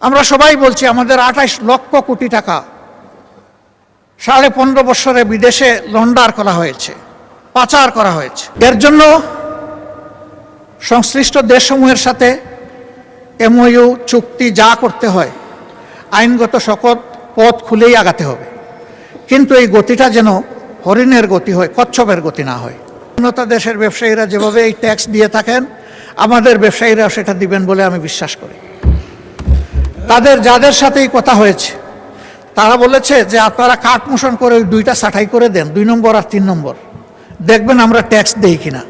আমরা সবাই বলছি আমাদের ২৮ লক্ষ কোটি টাকা ১৫.৫ বছরে বিদেশে লন্ডার করা হয়েছে, পাচার করা হয়েছে। এর জন্য সংশ্লিষ্ট দেশসমূহের সাথে এমওইউ চুক্তি যা করতে হয় আইনগত সকল পথ খুলেই আগাতে হবে, কিন্তু এই গতিটা যেন হরিণের গতি হয়, কচ্ছপের গতি না হয়। উন্নত দেশের ব্যবসায়ীরা যেভাবে এই ট্যাক্স দিয়ে থাকেন আমাদের ব্যবসায়ীরাও সেটা দিবেন বলে আমি বিশ্বাস করি। যাদের সাথেই কথা হয়েছে তারা বলেছে যে আপনারা কাট মোশন করে ওই দুইটা ছাঁটাই করে দেন, ২ নম্বর আর ৩ নম্বর, দেখবেন আমরা ট্যাক্স দেই কিনা।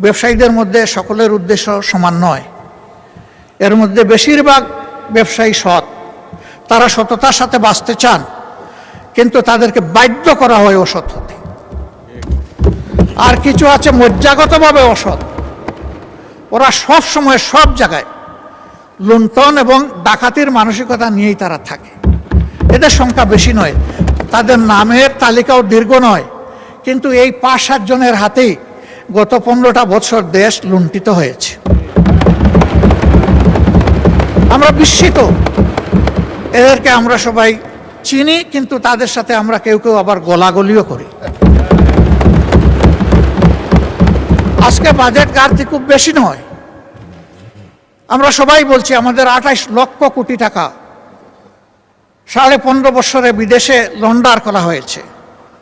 ব্যবসায়ীদের মধ্যে সকলের উদ্দেশ্য সমান নয়, এর মধ্যে বেশিরভাগ ব্যবসায়ী সৎ, তারা সততার সাথে বাঁচতে চান, কিন্তু তাদেরকে বাধ্য করা হয় অসৎ হতে। আর কিছু আছে মজ্জাগতভাবে অসৎ, ওরা সব সময় সব জায়গায় লুণ্ঠন এবং ডাকাতির মানসিকতা নিয়েই তারা থাকে। এদের সংখ্যা বেশি নয়, তাদের নামের তালিকাও দীর্ঘ নয়, কিন্তু এই ৫-৭ জনের হাতেই গত ১৫টা বছর দেশ লুণ্ঠিত হয়েছে। আমরা বিস্মিত, এদেরকে আমরা সবাই চিনি, কিন্তু তাদের সাথে আমরা কেউ কেউ আবার গোলাগুলিও করি। আজকে বাজেট ঘাটতি খুব বেশি নয়, আমরা সবাই বলছি আমাদের ২৮ লক্ষ কোটি টাকা ১৫.৫ বছরে বিদেশে লন্ডার করা হয়েছে,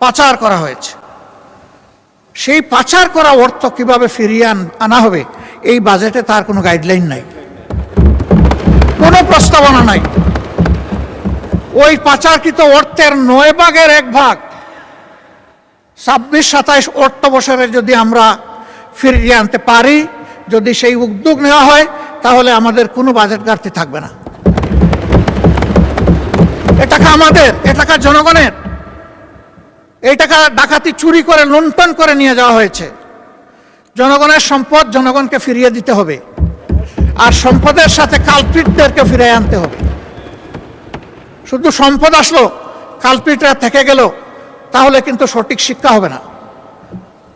পাচার করা হয়েছে। সেই পাচার করা অর্থ কিভাবে ফিরিয়ে আনা হবে এই বাজেটে তার কোনো গাইডলাইন নাই, কোনো প্রস্তাবনা নাই। ওই পাচারকৃত অর্থের ৯ ভাগের ১ ভাগ ২৬-২৭ অর্থ বছরে যদি আমরা ফিরিয়ে আনতে পারি, যদি সেই উদ্যোগ নেওয়া হয়, তাহলে আমাদের কোনো বাজেট ঘাটতি থাকবে না। এ টাকা আমাদের, এ টাকা জনগণের। এই টাকা ডাকাতি চুরি করে লুণ্ঠন করে নিয়ে যাওয়া হয়েছে। জনগণের সম্পদ জনগণকে ফিরিয়ে দিতে হবে, আর সম্পদের সাথে কালপ্রিটদেরকে ফিরিয়ে আনতে হবে। শুধু সম্পদ আসলো, কালপ্রিটরা থেকে গেল, তাহলে কিন্তু সঠিক শিক্ষা হবে না।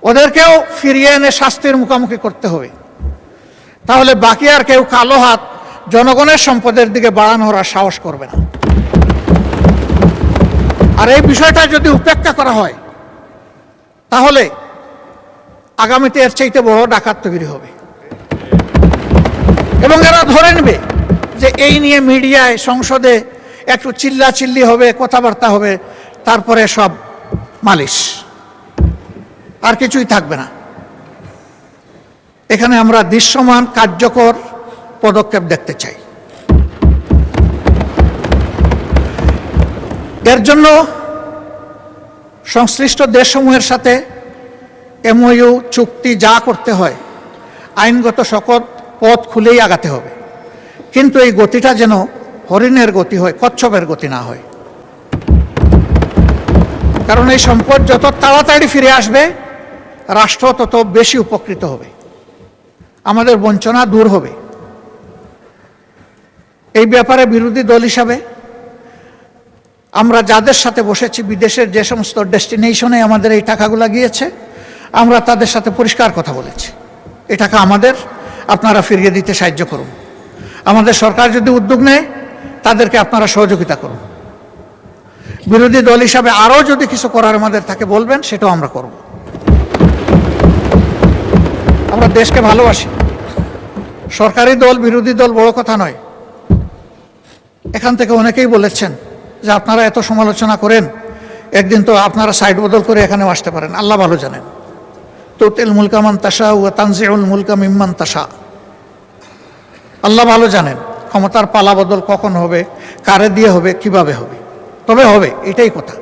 ওদেরকেও ফিরিয়ে এনে শাস্তির মুখোমুখি করতে হবে, তাহলে বাকি আর কেউ কালো হাত জনগণের সম্পদের দিকে বাড়ানোর আর সাহস করবে না। আর এই বিষয়টা যদি উপেক্ষা করা হয়, তাহলে আগামীতে এর চাইতে বড় ডাকাত তৈরি হবে, এবং এরা ধরে নেবে যে এই নিয়ে মিডিয়ায়, সংসদে একটু চিল্লাচিল্লি হবে, কথাবার্তা হবে, তারপরে সব মালিশ, আর কিছুই থাকবে না। এখানে আমরা দৃশ্যমান কার্যকর পদক্ষেপ দেখতে চাই। এর জন্য সংশ্লিষ্ট দেশসমূহের সাথে এমওইউ চুক্তি যা করতে হয় আইনগত সকল পথ খুলেই আগাতে হবে, কিন্তু এই গতিটা যেন হরিণের গতি হয়, কচ্ছপের গতি না হয়। কারণ এই সম্পদ যত তাড়াতাড়ি ফিরে আসবে, রাষ্ট্র তত বেশি উপকৃত হবে, আমাদের বঞ্চনা দূর হবে। এই ব্যাপারে বিরোধী দল হিসাবে আমরা যাদের সাথে বসেছি, বিদেশের যে সমস্ত ডেস্টিনেশনে আমাদের এই টাকাগুলো গিয়েছে, আমরা তাদের সাথে পরিষ্কার কথা বলেছি, এই টাকা আমাদের, আপনারা ফিরিয়ে দিতে সাহায্য করুন। আমাদের সরকার যদি উদ্যোগ নেয়, তাদেরকে আপনারা সহযোগিতা করুন। বিরোধী দল হিসাবে আরও যদি কিছু করার আমাদের থাকে বলবেন, সেটাও আমরা করব। আমরা দেশকে ভালোবাসি। সরকারি দল বিরোধী দল বড় কথা নয়। এখান থেকে অনেকেই বলেছেন যে আপনারা এত সমালোচনা করেন, একদিন তো আপনারা সাইড বদল করে এখানেও আসতে পারেন। আল্লাহ ভালো জানেন, তুতিল মুলকা মান তাশা ওয়া তানজিউল মুলকা মিম্মান তাশা। আল্লাহ ভালো জানেন ক্ষমতার পালা বদল কখন হবে, কারে দিয়ে হবে, কিভাবে হবে, তবে হবে, এটাই কথা।